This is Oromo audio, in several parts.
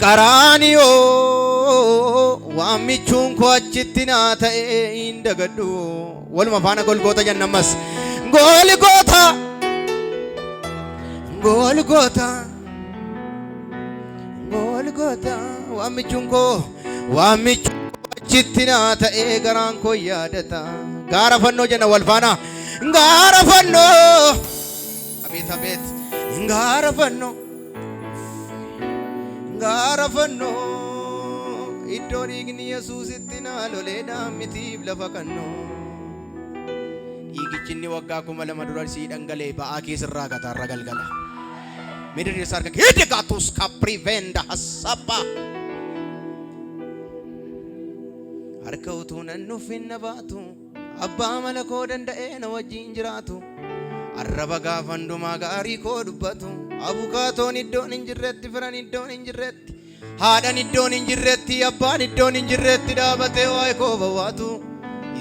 qaraaniyo waamichuun koo achitti naa ta'e hin dagadhu waluma faana golgoota jennamas golgoota golgoota golgoota waamichuun koo waamichuun achitti naa ta'e garaan koo yaadata gaara fannoo jenna wal faana gaara fannoo abeet abeet gaara fannoo gaara fannoo iddoo dhiigni Yesuusitti naa loleedhaan mitiif lafa kannoo dhiigichi inni waggaa 2000 dura sii dhangalee ba'aa keessirraa gataarra galgala midri sarka hidde gatus kaprivenda hasaba harka utuu nan nufin na baatu abbaa mala koo danda'ee na wajjin jiraatu arraba gaafa hundumaa gaarii koo dubbatu abukaatoon iddoon hin jirretti firan iddoon hin jirretti haadhan iddoon hin jirretti abbaan iddoon hin jirretti dhaabatee waa'ee koo bawwaatu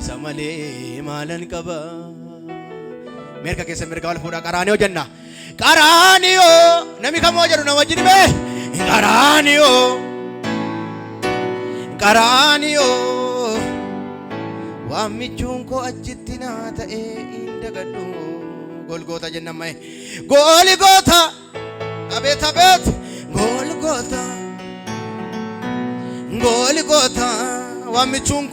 isa malee maalan qaba mirga keessa mirga wal fuudhaa qaraaniyoo jenna qaraaniyoo nami kamoo jedhu na wajjin hime qaraaniyoo qaraaniyoo waamichuun koo achitti naa ta'e hin dagadhu golgoota jenna mae golgoota abeet abeet golgoota golgoota waamichuun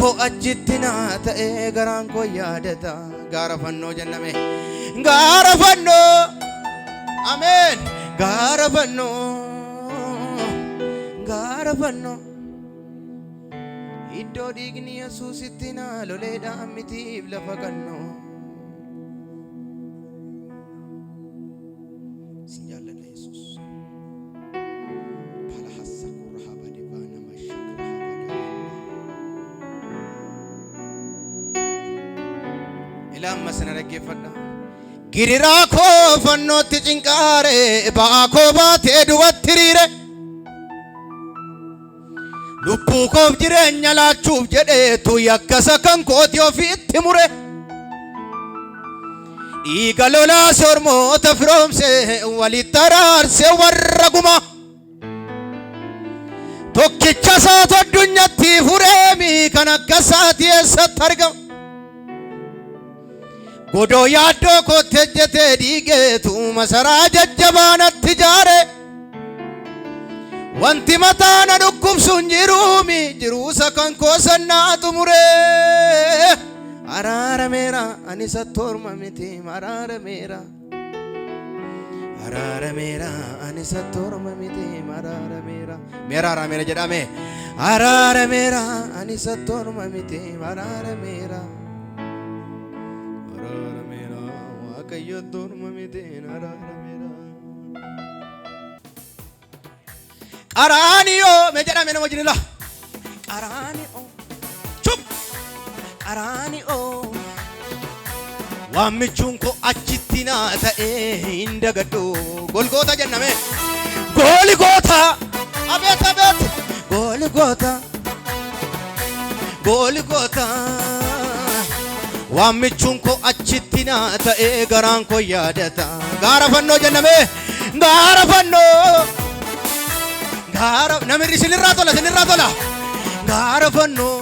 koo achitti naa ta'e garaan koo yaadata gaara fannoo jenna mae gaara fannoo ameen gaara fannoo iddoo dhiigni Yesuusitti naa loleedhaan mitiif lafa kannoo sin jaalladha Yesuus pala hassaku rahaba divana mashakra ilaan masana dhaggeeffadha giriraa koo fannootti cinqaare ba'aa koo baatee duwatti hiriire lubbuu koof jireenya laachuuf jedheetu yakkasa kan kooti ofiitti mure dhiiga lolaas ormoota firoomse walitti araarse warra guma tokkicha isaatu addunyaatti fureemi kan akka isaati eessatti argama godoo yaaddoo kootti ejjetee dhiigeetu masaraa jajjabaanatti ijaare wanti mataana dhukkubsuun jiruumi jiruusa kan koosannaa xumure araarameera ani sattoorma miti araarameera ani sattoorma miti araarameera meera araarameera jedhame araarameera ani sattoorma miti araarameera waaqayyo torma miti araarameera qaraaniyoo me jedhame nama jinila qaraaniyoo chup qaraaniyoo waamichuun koo achitti naa ta'e hin dagadhu golgoota jenname golgoota abeet abeet golgoota golgoota waamichuun koo achitti naa ta'e garaan koo yaadata gaara fannoo jenname gaara fannoo gaara namirri sinirraa tola gaara fannoo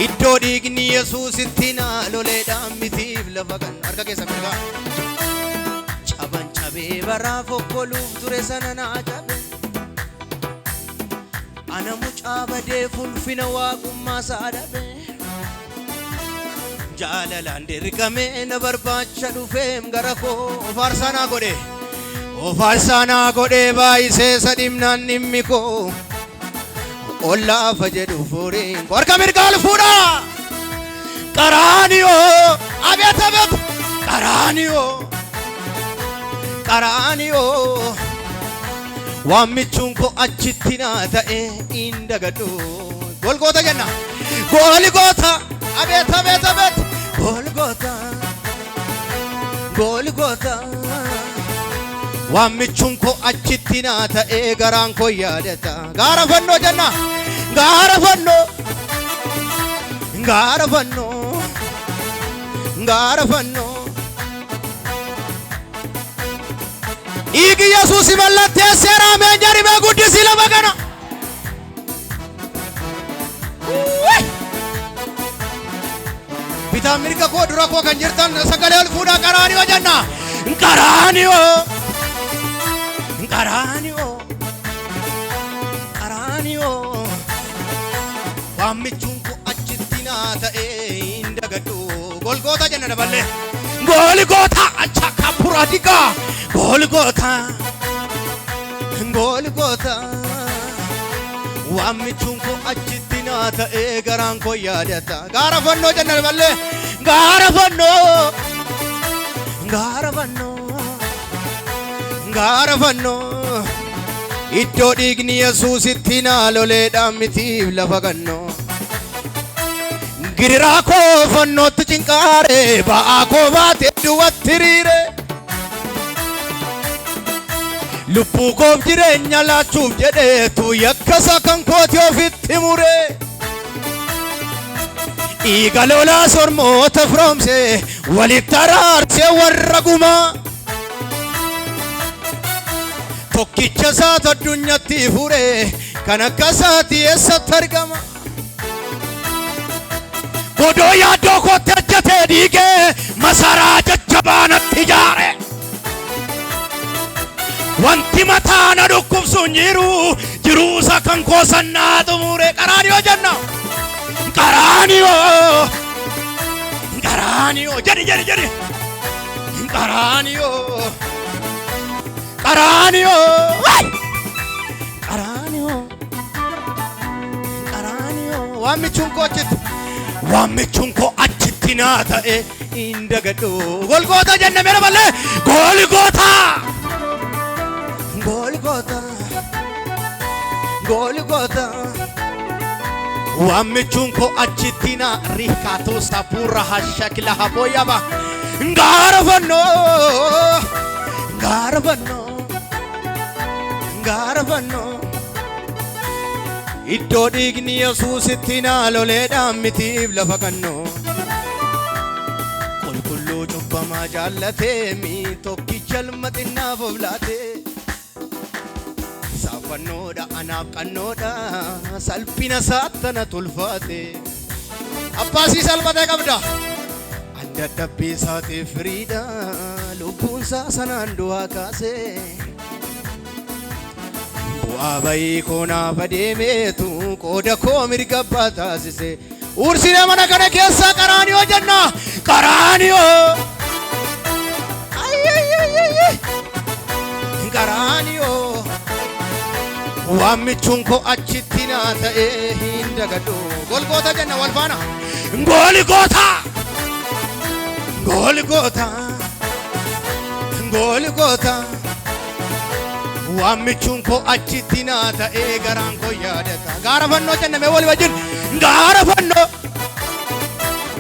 iddoo dhiigni Yesuusitti naa loleedhaan mitiif lafa kan harka keessa mirgaa caban cabee baraaf okkoluuf ture sana naa cabe ana mucaa badee fulfina waaqummaa isaa dhabe jaalalaan dirqamee na barbaacha dhufeem gara koo ofaarsaanaa godhee baay'isee sadhimnaan dhimmi koo ollaafa jedhu fuuriin harka mirgaal fuudhaa qaraaniyoo abeet abeet qaraaniyoo waamichuun koo achitti naa ta'e hin dagadhu golgoota jenna golgoota abeet abeet abeet golgoota waamichuun koo achitti naa ta'e garaan koo yaadata gaara fannoo jenna gaara fannoo Dhiigi Yesuus mallatteesseera. Ameen jedhii guddisii lafa kana. Bitaa mirga koo dura koo kan jirtan sagalee ol fuudhaa qaraaniyo jenna. Qaraaniyo. Qaraaniyo. Qaraaniyo. Waamichuun koo achitti naa ta'ee hin dagadhu. Golgoota jenna daballee. Golgoota acha kapura diga. Golgoota. Golgoota. Waamichuun koo achitti naa ta'ee garaan koo yaadata. Gaara fannoo jenna daballee. Gaara fannoo. Gaara fannoo. Gaara fannoo. Iddoo dhiigni Yesuusitti naa loleedhaan mitiif lafa gannoo. Giriraa koo fannootti cinqaare ba'aa koo baate duwwatti hiriire. Lubbuu koof jireenya laachuuf jedheetu yakkasa kan kooti ofitti mure. Dhiiga lolaa sormoota firoomse walitti araarsee warra gumaa. Tokkicha isaatu addunyaatti fure kan akka isaati eessatti argama. Godoo yaaddoo kootti hojjetee dhiigee masaraa jajjabaa natti ijaare. Wanti mataa na dhukkubsu hin jiru jiruusa kan koosannaa xumure. Qaraaniyoo jenna. Qaraaniyoo. Qaraaniyoo jedhi. Qaraaniyoo. Qaraaniyoo. Qaraaniyoo. Qaraaniyoo. Waamichuun koo achitti naa ta'e hin dagadhu. Golgoota jenna meera ballee. Golgoota. Golgoota. Golgoota. Waamichuun koo achitti naa riikaatoo saapura hashakila haboyaba. Gaara fannoo. Gaara fannoo. Gaara fannoo. Iddoo dhiigni Yesuusitti naa loleedhaan mitiif lafa gannoo. Qulqulluu cubbamaa jaallatee mi tokkicha ilma xinnaaf of laatee. Saafannoodha anaaf qannoodha salphina saattana tulfaate. Abbaasii salphatee qabda. Dadhabbii isaatiif firiidha lubbuunsaa sanaan du'aa kaasee. Bu'aa bayii koo naaf adeemeetu qooda koo mirga abbaa taasise. Uursinee mana kana keessaa qaraaniyoo jenna. Qaraaniyoo. Qaraaniyoo. Waamichuun koo achitti naa ta'ee hin dagadhu. Golgoota jenna wal faana. Golgoota. Golgoota. Golgoota. Waamichuun koo achitti naa ta'ee garaan koo yaadata. Gaara fannoo jenna mee walii wajjin. Gaara fannoo.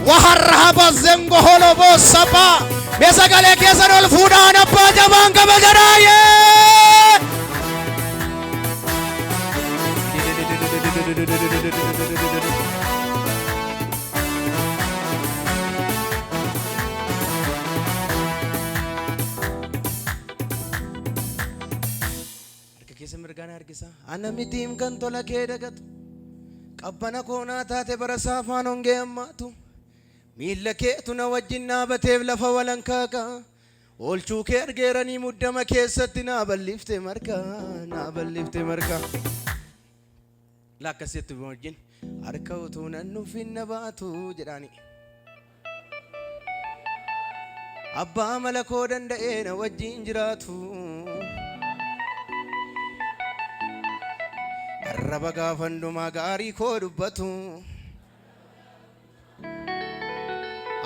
Waharraaba zengo holoboo sabaa. Mee sagalee keessan ol fuudhaan abbaa jabaan qaba jedhaayee. Ana mitiim kan tola kee dagatu qabbana koonaa taate bara saafaan hongee ammaatu miilla keetu na wajjin dhaabateef lafa walankaaka oolchuu kee argeeranii muddama keessatti naa balliftee marka lakkasitti wajjin harka utuu nan nuufin na baatu jedhaani abbaa mala koo danda'ee na wajjin jiraatu. Arraba gaafandumaa gaarii koo dubbatu.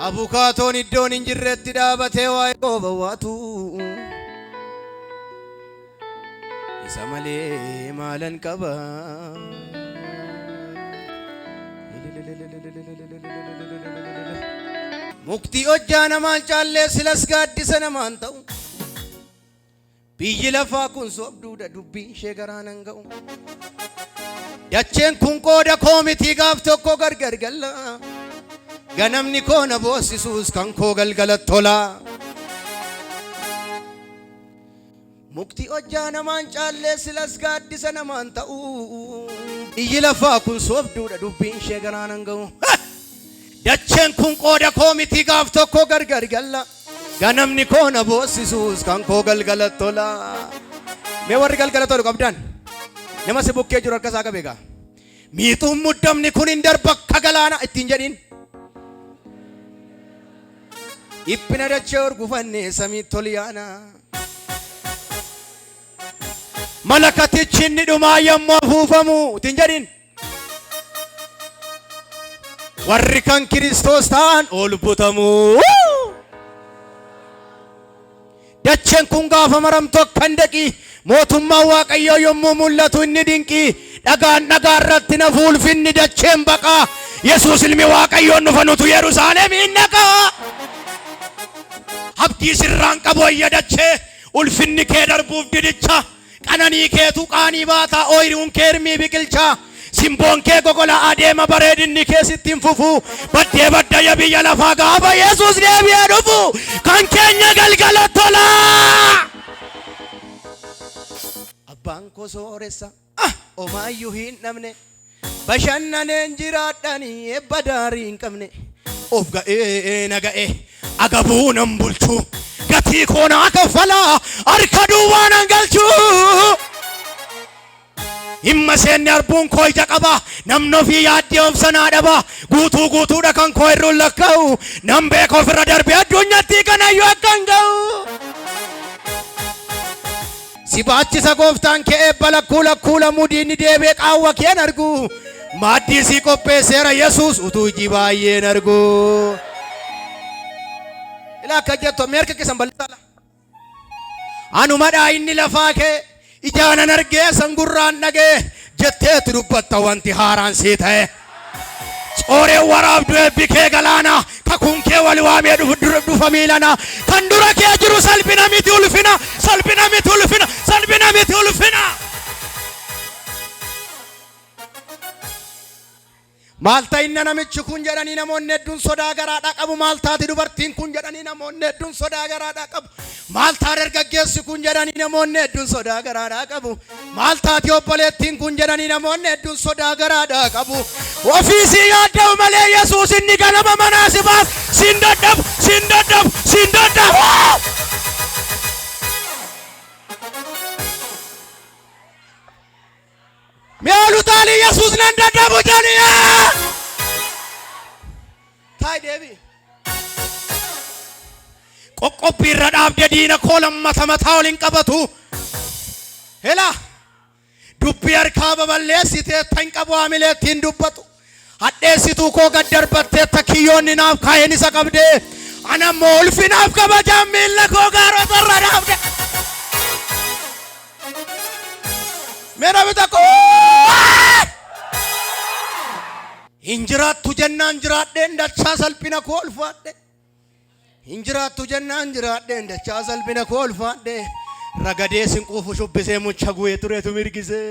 Abukaatoon iddoon hin jirretti dhaabatee waa'ee koo bawwaatu. Isa malee maalan qaba. Muktii hojjaa namaan caallee silas gaaddisa namaan ta'u. Biyyi lafaa kun sobduudha dubbiin ishee garaan hin ga'u. Dacheen kun qooda koo mitii gaaf tokko gargar galla. Ganamni koo na boossisuus kan koo galgala tola. mukti hojjaa namaan caallee silas gaaddisa namaan ta'u iyyi lafaa kun soobduudha dubbiin ishee garaan ga'u dacheen kun qooda koo miti gaaf tokko gargar galla ganamni koo na boossisuus kan koo galgala tola mee warri galgala tolu qabdan nama si bukkee jiru harka isaa qabeegaa miixuun muddamni kun hin darba akka galaana ittiin jedhin dhiphina dachee urgufannee samii toliyaana malakatichi inni dhumaa yommuu afuufamu ittiin jedhin warri kan Kiristoos ta'an ol butamu dacheen kun gaafa maramtu akkan daqi mootummaan Waaqayyoo yommuu mul'atu inni dinqi dhagaan dhagaa irratti nafu ulfinni dacheen baqaa Yesuus ilmi Waaqayyoon dhufa nutu Yerusaalemiin dhaqaa abdii sirraan qabu ayya dachee ulfinni kee darbuuf didicha qananii keetu qaanii baataa ooyiruun kee hirmii biqilchaa simboon kee gogola adeema bareedinni kee sittiin fufu baddee baddaya biyya lafaa gaafa Yesuus deebi'ee dhufu kan keenya galgala tola abbaan koo sooressa omaayyuu hin dhabne bashannaneen jiraadhanii ebba daarii hin qabne of ga'ee na ga'e agabuu nan bulchu gatii koo naa kaffalaa harka duwwaa nan galchu himma seenni arbuun koo ija qaba namni ofii yaaddee obsanaa dhaba guutuu guutuudha kan koo irruun lakka'u nan beeka ofirra darbee addunyaatti kanayyuu akkan ga'u si baachisa gooftaan kee eebba lakkuu lakkuu lamuudii deebee qaawwa keen argu maaddii si qopheesseera Yesuus utuu iji baay'een argu ilaa akka jettu meerka kisan bal'isala anumadhaa inni lafaa kee ijaanan argee sangurraan dhagee jetteetti dubbatta wanti haaraan sii ta'e cooree waraabdu eebbi kee galaana kakuun kee wal waamee dhufa miilana kan dura kee jiru salphina miti ulfina salphina miti ulfina salphina miti ulfina maalta inna namichi kun jedhanii namoonni hedduun sodaa garaadhaa qabu maaltaati dubartiin kun jedhanii namoonni hedduun sodaa garaadhaa qabu maaltaa dargaggeessi kun jedhanii namoonni hedduun sodaa garaadhaa qabu maaltaati obboleettiin kun jedhanii namoonni hedduun sodaa garaadhaa qabu ofiisii yaadda'u malee Yesuus inni ganama manaa si baas siin dadhabu siin dadhabu siin dadhabu meelu taali Yesuus nan dadhabu janiya taay deebi qoqqobbii irra dhaabde diina koo lammata mataa waliin qabatu hela dubbii harkaa baballeessitee tan qabu haamileettiin dubbatu hadheessituu koo gad darbattee takiyyoonni naaf kaayeen isa qabdee anammoo ulfinaaf kabajaan miilla koo gaarota irra dhaabde meera bita koo hinjiraattu jennaan jiraadheen dachaa salphina koo ulfaadhe hinjiraattu jennaan jiraadheen dachaa salphina koo ulfaadhe ragadee sinquufu shubbisee mucha gu'ee tureetu mirgisee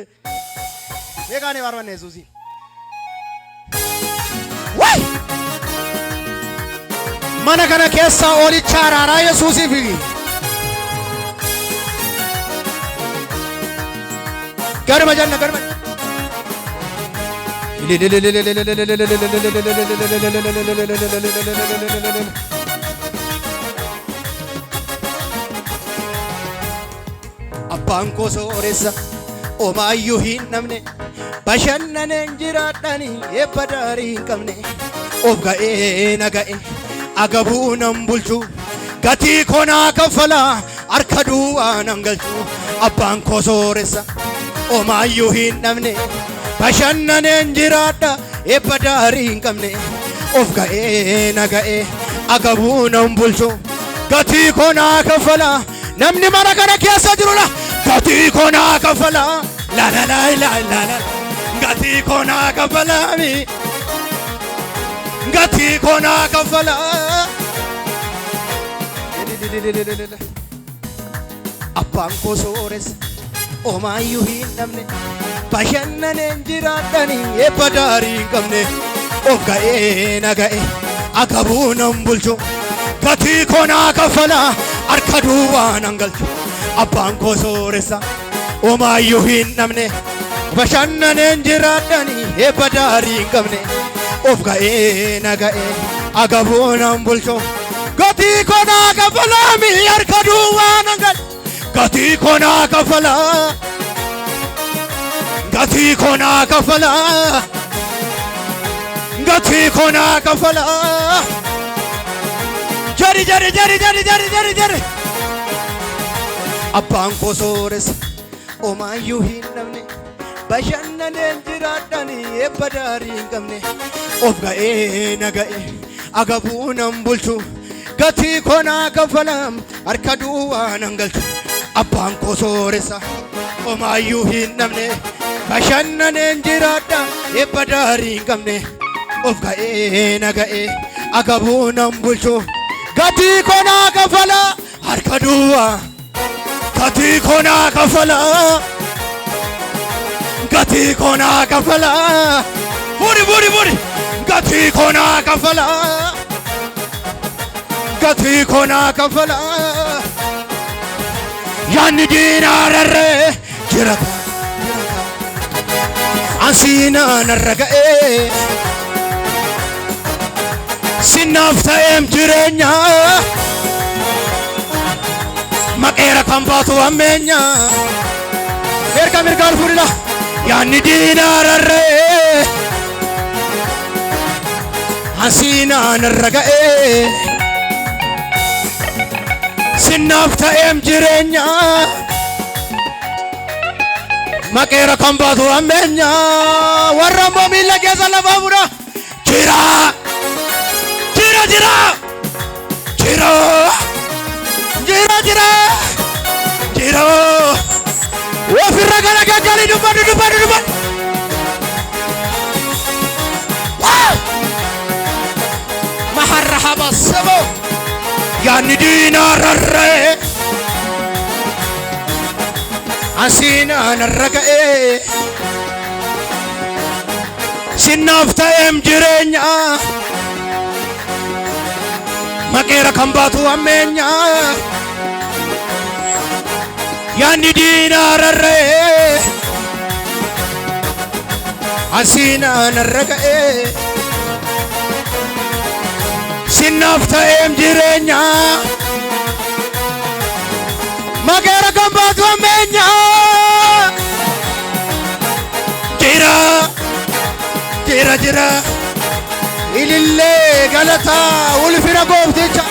meeqaanii barbanne Yesuusii way mana kana keessaa oolicha araaraa Yesuusii fi garma janna garma abbaan koo sooressa omaayyuu hin dhabne bashannaneen jiraadhanii eebba daarii hin qabne of ga'ee na ga'e agabuu nan bulchu gatii koo naa kaffalaa harka duwwaa nan galchu abbaan koo sooressa omaayyuu hin dhabne bashannaneen jiraadha eebba daarii hin qabne of ga'ee na ga'e agabuu nan bulchu gatii koo naa kaffalaa namni mana kana keessa jirudha gatii koo naa kaffalaa la la la la la la gatii koo naa kaffalaa gatii koo naa kaffalaa abbaan koo sooressa omaayyuu hin dhabne bashannaneen jiraadhanii eebba daarii hin qabne of ga'ee na ga'e agabuu nan bulchu gatii koo naa kaffalaa harka duwwaa nan galchu abbaan koo sooressa omaayyuu hin dhabne bashannaneen jiraadhanii eebba daarii hin qabne of ga'ee na ga'ee agabuunan bulchu gatii koo naa kafalaa mi harka duwwaa nan gal gatii koo naa kafalaa gatii koo naa kafalaa gatii koo naa kafalaa jari jari jari jari jari jari jari abbaan koo sooressa omaayyuu hin dhabne bashannaneen jiraadhanii eebba daarii hin qabne of ga'ee na ga'e agabuunan bulchu gatii koo naa kafalaa harka duwwaa nan galchu abbaan koo sooressa omaayyuu hin dhabne bashannaneen jiraadha eebba daarii hin qabne of ga'ee na ga'e agabuunan bulchu gatii koo naa kafalaa harka duwwaa gatii koo naa kafalaa gatii koo naa kafalaa buri buri buri gatii koo naa kafalaa gatii koo naa kafalaa yaanni diinaararree jirata ansiinaa narra ga'ee sinnaaf ta'eem jireenya maqeera kan baatu ammeenya erga mirgaan fuudhila yaanni diinaararree ansiinaa narra ga'ee sinnaaf ta'eem jireenya maqeera kan baatu ammeenya warra ammoo miilla keessa lafaa fuudha jira jira jira jira jira jira jira ofirra gara gaggali dubbadhu dubbadhu dubbadhu maharra habassabo yaanni diinaararree ansiinaa narra ga'ee sinnaaf ta'eem jireenya maqeera kan baatu ammeenya yaanni diinaararree ansiinaa narra ga'ee sinnaaf ta'eem jireenya maqeera kan baatu ammeenya jira jira jira ilillee galataa ulfina goofticha